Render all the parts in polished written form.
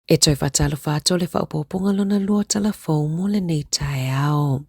E toi whatalo whato le whaupoponga lona lua talafou mo le nei tae ao.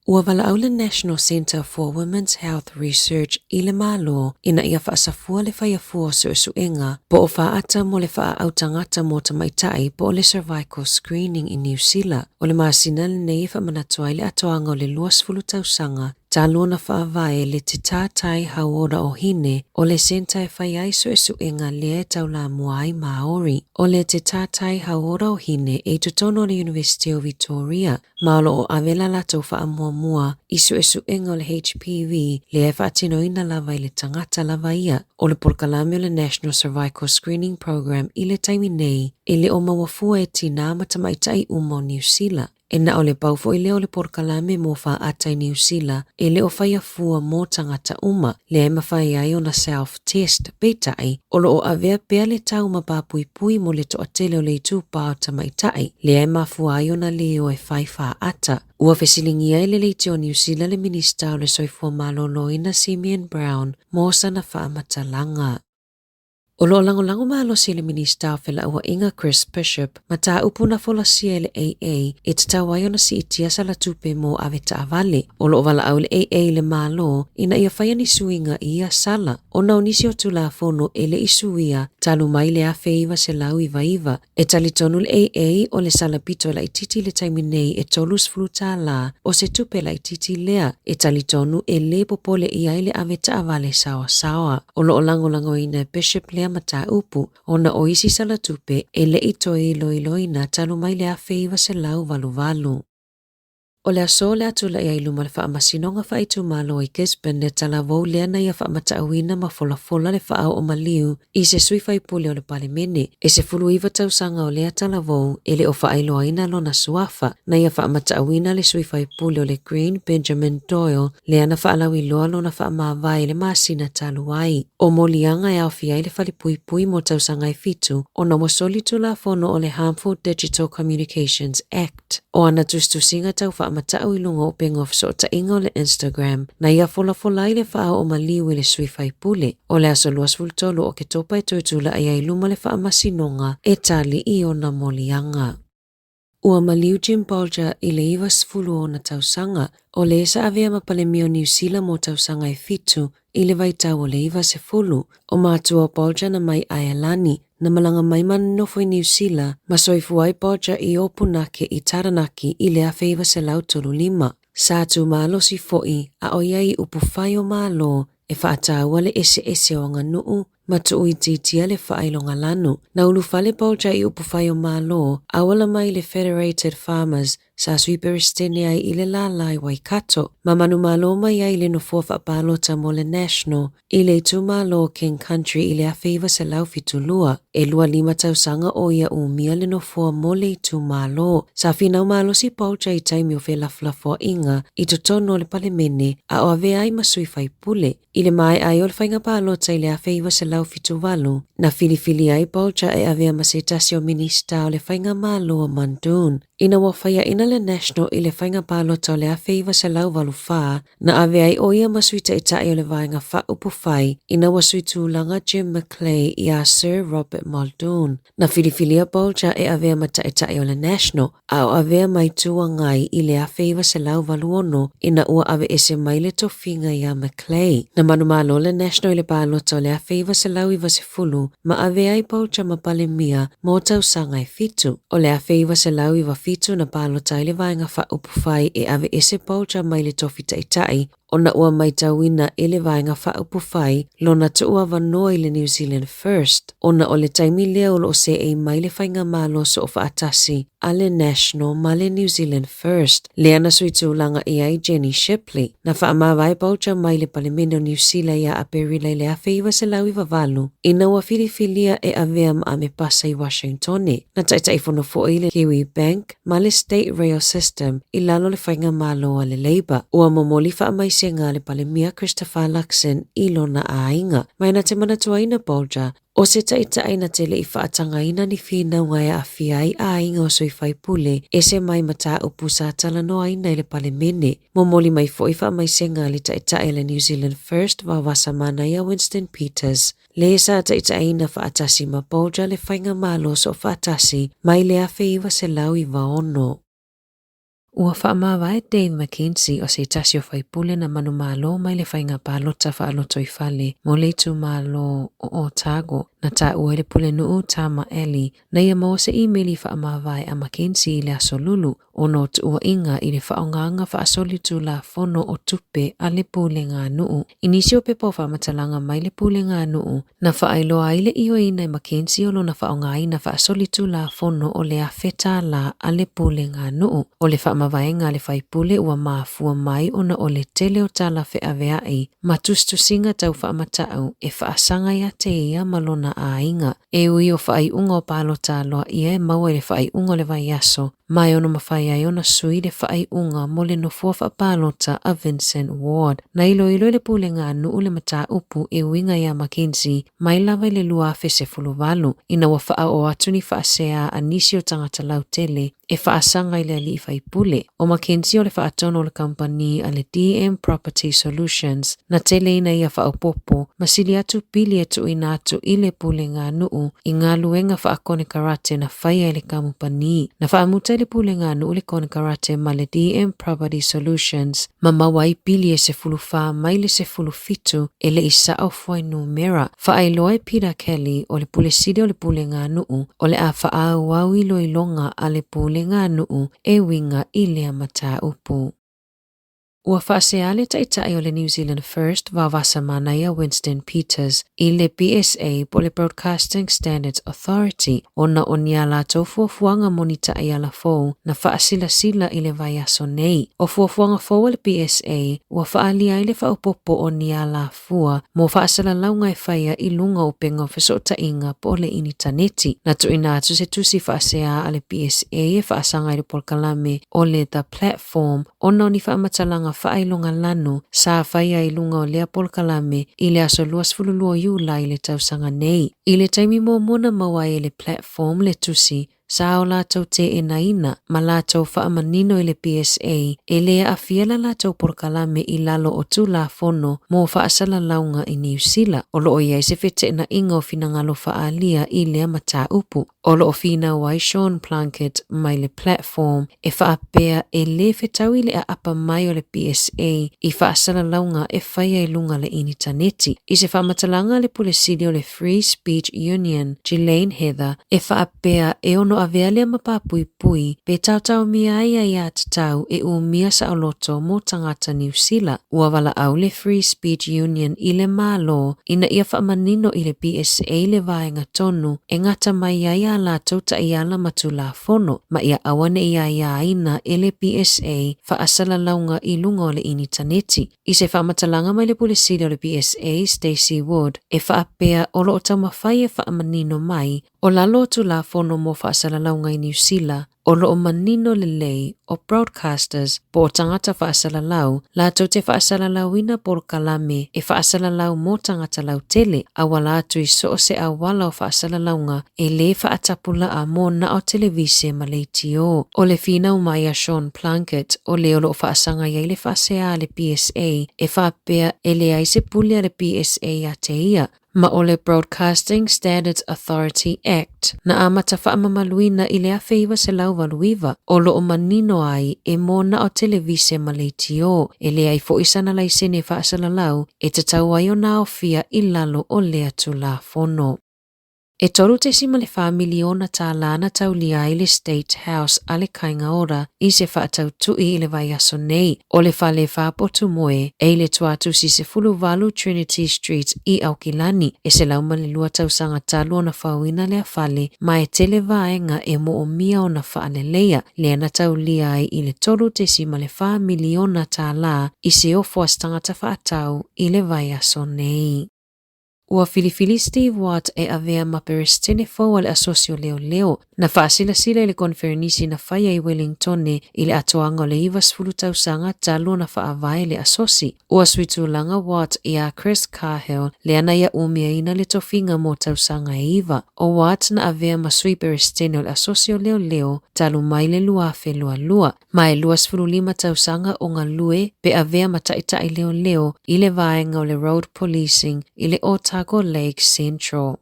Ua wala au le National Center for Women's Health Research i le malo ina ia whaasafua le whaiafua suesuenga po o whaata mo le wha au tangata mo tamaitai po o le cervical screening i New Zealand o le maasina le nei whamanatua i le atoanga o le luasfulu tausanga talona whaavae le te tātai hauora o hine o le senta e whaiai suesuenga le taula muai Maori o le te tātai hauora o hine e tutono le University of Victoria maolo o avela lato whaamua i suesuenga o le HPV le e whaatinoina lava i le tangata lava ia o le porkalame o le National Cervical Screening Program i le taimi nei e le o mawafua e tina matamaitai umo New Zealand. E na o le paufo i leo le porkalame mo wha atai New Zealand e le o whaiafua mo tangata uma le e mawhai ai o na self-test peitai o lo o avea pea le tau mapapui pui mo le toatele o le itu pao tamaitai le e mafua ai o na leo e whai wha ata. Ua fesilingi ai le leite o New Zealand le minista o le soifua maloloina Simeon Brown mo sana wha matalanga. O lo lango malo si le minista o fela ua inga Chris Bishop mata upuna fola si le AA e tatawayo na si itia sa la tupe mo aveta avale. O lo wala au le AA le malo ina ia whaya ni suinga ia sala. O na onisi o tula fono e le isuia talu mai le afeiva se lau iva. E talitonu le AA o le sala pito la ititi le taiminei e tolus fluta la o se tupe la ititi lea. E talitonu e le popole ia le aveta avale sawa. O lo lango ina Bishop lea mata upu ona o isi sala tupe e le itoi loiloina tanu mai le afeiva se lau valu. O le aso le atula ia iluma le whaamasinonga whaitu malo i Gisborne le talavou lea na ia whaamatauina ma fola le whaau o maliu i se sui whaipule o le palemene. E se fulu iwa tausanga o lea talavou e le o whaailoaina lo na suafa na ia whaamatauina le sui whaipule o le Green Benjamin Doyle lea na whaalawi loa lo na whaamawai le maasina taluai. O molianga e awhia i le whalipuipui mo tausanga i fitu o na wasoli tula fono o le Harmful Digital Communications Act. O ana tustusinga tau whaamatau i lunga o pengof so ta inga o le Instagram na ia fola i le whaau o maliu i le sui whaipule. O le aso luas fultolu o ke topa e tuitula ai ai luma le whaamasinonga e tali i o na molianga. Ua maliu Jim Bolger i le iwa sfulu o na tausanga o le esa avea mapalemio New Zealand mo tausanga i fitu i le vaitau o le iwa se fulu o mātua Bolger na mai Aelani na malanga mai manofo i New Zealand ma soifu ai Bolger i opunake i Taranaki i le afeiva se lau tolu lima. Sātu malo si foi a o iai upufai o malo e whaataua le ese o nganuu ma tuu i titia le whaailonga lanu. Na ulufale Bolger i upufai o malo awala mai le Federated Farmers sa swiperistene ai i le lalai Waikato. Ma manu malo mai ai le no fofa palota mo le National i le tu malo King Country i le afeiva se lau fitulua. E lua lima tausanga o ia umia le no foa mo le tu malo. Sa finau malo si Bolger i taimi o felaflafo inga i tutono le palemene a o ave ai masui whaipule. I le mai ai o le whainga palota i le afeiva se lau fituwalu. Na filifili ai Bolger e avea masetasi o minista o le whainga malo o Mandun. Ina wawhaia ina le National i le whainga palota o le afeiva se lau walu wha na ave ai oia masuita i tae o le vainga wha upufai ina wasui tūlanga Jim McClay i a Sir Robert Muldoon. Na filifilia Bolger e avea mata i tae o le National a o avea mai tua ngai i le afeiva se lau walu ono ina ua ave ese mai le tofinga i a McClay. Na manumalo le National i le palota o le afeiva se lau i vase fulu ma ave ai Bolger ma palemia mo tausanga i fitu. O le afeiva se lau i fitu na palota i le vainga wha upufai e ave ese Bolger mai le tofi tai o na ua mai tauina e le vainga wha upufai lo na tua vanoa i le New Zealand First. O na o le taimi leo lo se e mai le whainga malo so o whaatasi a le National ma le New Zealand First. Lea na sui tūlanga i ai Jenny Shipley. Na wha amawai Bolger mai le palemeno New Zealand ia a perilei le awheiva se lau i vavalu. Ina ua filifilia e avea ma ame pasa i Washingtone. Na taitai fono fo i le Kiwi Bank ma le State Rail System i lalo le whainga malo a le Labour. Ua momoli wha amai senga le palemia Christopher Luxon ilona ainga. Mai na te manatuaina Bolger, o se taitaina te le I whaatangaina ni whina ngai a whiai ainga o soi whaipule, e se mai mata upu sa talanoa aina le palemene. Momoli mai fo I mai senga le taitai le New Zealand First wa wasamana ia Winston Peters. Le sa taitaina whaatasi ma Bolger le whainga malo so whaatasi, mai le awhi iwa se lau I waono. Ua whaamawai Dave McKenzie o se tasi o whaipule na manu malo mai le whainga pālota whaaloto I whale mo le tu malo o Otago na ta ua le pule nuu Tama Eli na ia mo se emaili whaamawai a McKenzie I le asolulu o no tu ua inga I le whaonganga whaasoli tu la fono o tupe a le pule ngā nuu. Inisi o pepo whaamatalanga mai le pule ngā nuu na whaailoa I le iho ina I McKenzie o lo na whaongai na whaasoli tu la fono o le a wheta la a le pule ngā nuu o le whaamavaenga le whaipule ua maafua mai ona o le tele o tala wheaweai matustusinga tau whaamatau e whaasanga ia te ia malona a inga. E ui o whai unga o pālota aloa ia e maua le whai unga le vai aso. Mai ono mawhai ai ona sui le whai unga mo le no fuafa pālota a Vincent Ward. Na ilo le pule ngā nuu le mata upu e uinga ia McKenzie mai lava le luafe se fuluwalu. Ina wa wha o atuni whaasea a nisi o tangata lau tele e whaasanga I le ali I whaipule. O McKenzie o le whaatono le company a le DM Property Solutions na tele ina ia whaopopo masili atu pili etu ina atu I le pule ngā nuu I ngā luenga whaakone karate na whaia le kampani. Na whaamuta le pule ngā nuu le kone karate ma le DM Property Solutions ma mawai pili e se fuluwha mai le se fulufitu e le isa au fwai numera. Whaailoa Peter Kelly o le pule sidi o le pule ngā nuu o le a whaau au ilo ilonga a le pule ngā nuu e winga I le mata upu. Ua whaaseale taitai o le New Zealand First wa wasamana ia Winston Peters I le BSA po le Broadcasting Standards Authority ona o nia la tau fuafuanga monita ai ala fou na whaasila I le vai aso nei. O fuafuanga fou le BSA ua whaalia I le whaupopo o nia la fua mo whaasala launga e whaia I lunga o penga whesota inga po le initaneti. Na tu ina atu se tusi whaasea a le BSA e whaasanga I le polkalame o le The Platform ona o ni whaamatalanga whaailonga lanu sa whaia I lunga o lea polkalame I le aso luas fululua iula I le tausanga nei. I le taimi mo mona mawai le platform le tusi sa o lātou te e naina ma lātou whaamanino I le PSA e lea a fiela lātou polkalame I lalo o tū la fono mo whaasala launga I New Zealand. O loo iai se whete na inga o finangalo whaalia I lea mata upu. O loo fina wai Sean Plunkett mai le platform e whaapea e le whetau I le a apa mai o le PSA I whaasala launga e whaia I lunga le initaneti. I se whaamatalanga le pulesidi o le Free Speech Union Ghislaine Heather e whaapea e ono avealea mapapui pe tautau mia ia tatau e umia sa oloto mo tangata New Zealand. Ua wala au le Free Speech Union I le malo ina ia whaamanino I le PSA le vaenga tonu e ngata mai ia la tauta iala matu la fono ma ia awane ia ina e le PSA whaasala launga I lunga o le initaneti. I se whamatalanga mai le pulisiri o le PSA Stacey Wood e whaapea o lo o taumawhai e whaamanino mai o lalo tu la fono mo whaasala launga I New Zealand o lo o manino le lei o broadcasters po o tangata whaasala lau la tau te whaasala lauina por kalame e whaasala lau mo tangata lau tele a wala atu I so se a wala o whaasala launga e le whaatapula a mo na o televise ma le tio. O le fina umaya Sean Plunkett o le o lo whaasanga ia le whaasea le PSA e whaapea e le aise pulia le PSA a te ia. Ma o le Broadcasting Standards Authority Act na amata whaamamaluina I le awhiwa se lau waluiva o lo o manino ai e mona o televise ma le tio e le ai fo isana lai sene whaasala lau e te tau ai o na o fia I lalo o lea tu la fono. E toru te sima le whamiliona tā lana taulia I le State House a le kainga ora I se whaatau tui I le vai aso nei o le whale whapotu moe e le tuatu si se fuluwalu Trinity Street I Aukilani e se lauma le lua tausanga talu o na whauina le a whale ma e tele vaenga e mo o mia o na whaalelea le ana taulia ai I le toru te sima le whamiliona tā la I se ofo astangata whaatau I le vai aso nei. Ua filifili Steve Watt e avea maperestene fo le asosio leo na faasilasila le konfernisi na faya i Wellington ile atoanga le ivas fulutausanga talo na faavae le asosi. Ua switulanga Watt ia Chris Cahill le anaya umiaina le tofinga mo tausanga iva. O Watt na avea masui perestene le asosio leo talo mai le luafe lua. Mai luas fululima tausanga o ngā lue pe avea mataitai leo ile vaenga o le road policing ile Otago Lake Central.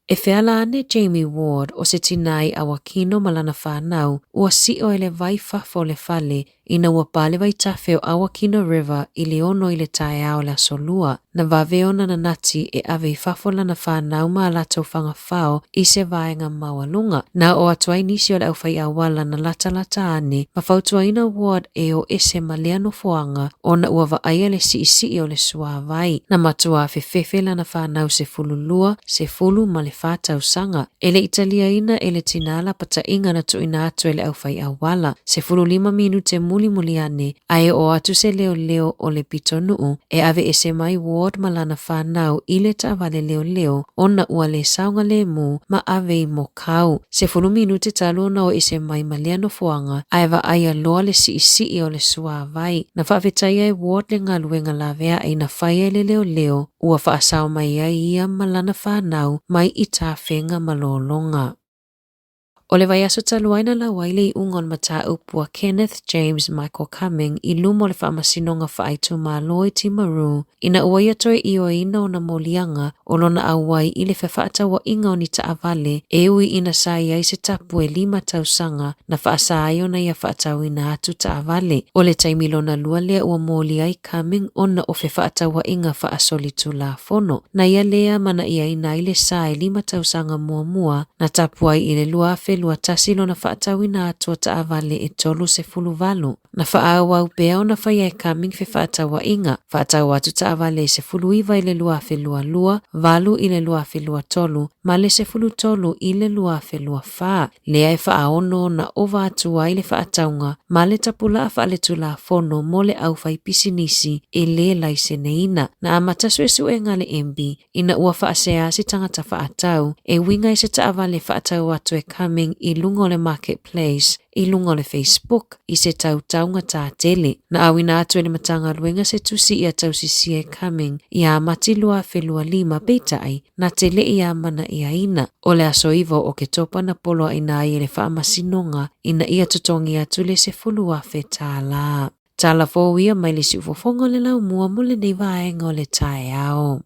E feala ane Jamie Ward o se tinai a wakino malana whanau ua sio ele vai fafo le fale ina ua pale vai tafeo a Wakino River ili ono ile tae ao la solua na vaveona na nati e ave fafo lana whanau maa lato whanga whao i se vaenga mawalunga na o atuai nisi o le aufai awala na lata ane mafautuaina Ward e o ese maleano foanga o na ua vaaya le si o le sua vai na matua fefefe lana whanau se fululua se fulu ma le fata usanga ele Italiaina ele tinala pata inga na tuina atu ele aufai awala se fulu 5 minute muliane ai o atu se leo o le pitonuu e ave ese mai Ward malana whanau ile ta vale leo ona ua le saunga le mu ma ave i mokau se fulu minute talo na o ese mai maleano foanga ai va aia loa le si o le sua vai na whawetaia e Ward le ngaluenga lavea ai na whaia le leo ua whaasau mai ai ia malana whanau mai i tāwhenga malolonga. O le vai aso taluaina la waile i ungon mata upua Kenneth James Michael Cumming i lumo le whaamasinonga whaaitu maloi Timaru ina uaia toe i o ina o na molianga o lona awai i le whawhaata wa inga o ni taavale e ui ina sai ai se tapu e 5 tausanga na whaasa ai o na ia whaatau ina atu taavale. O le taimilona lua lea ua moli ai Cumming o na o whawhaata wa inga whaasolitu la fono na ia lea mana ia ina i le sai 5 tausanga mua na tapu ai i le lua lua tasilo na whaatawina atua taavale e tolu se fuluvalu. Na whaawau pea o na whaia e Cumming fe whaatawa inga. Whaatawa atu taavale se fuluiva i le luafe lua, valu i le luafe lua tolu, ma le se fulu tolu i le luafe lua wha. Lea e whaaono na ova atua i le whaataunga, ma le tapula a tula fono mo le aufai pisinisi e le laiseneina. Na amata suesu e ngale embi, ina ua whaasea si tangata whaatau, e winga i se taavale whaatau atu e Cumming i lungo le marketplace, i lungo le Facebook, i se tautaunga tā tele. Na awina atu ele matanga luenga se tusi i a tausisi e Cumming, i a mati lua felua 5 beitai, na tele i a mana i a ina. O le aso ivo o ke topa na polo ina i le whaamasinonga, ina i a tutongi atu le se fulua fe Tala. Tala fōwia mai le si ufofongo le lau mua mo le nei vaenga o le tae ao.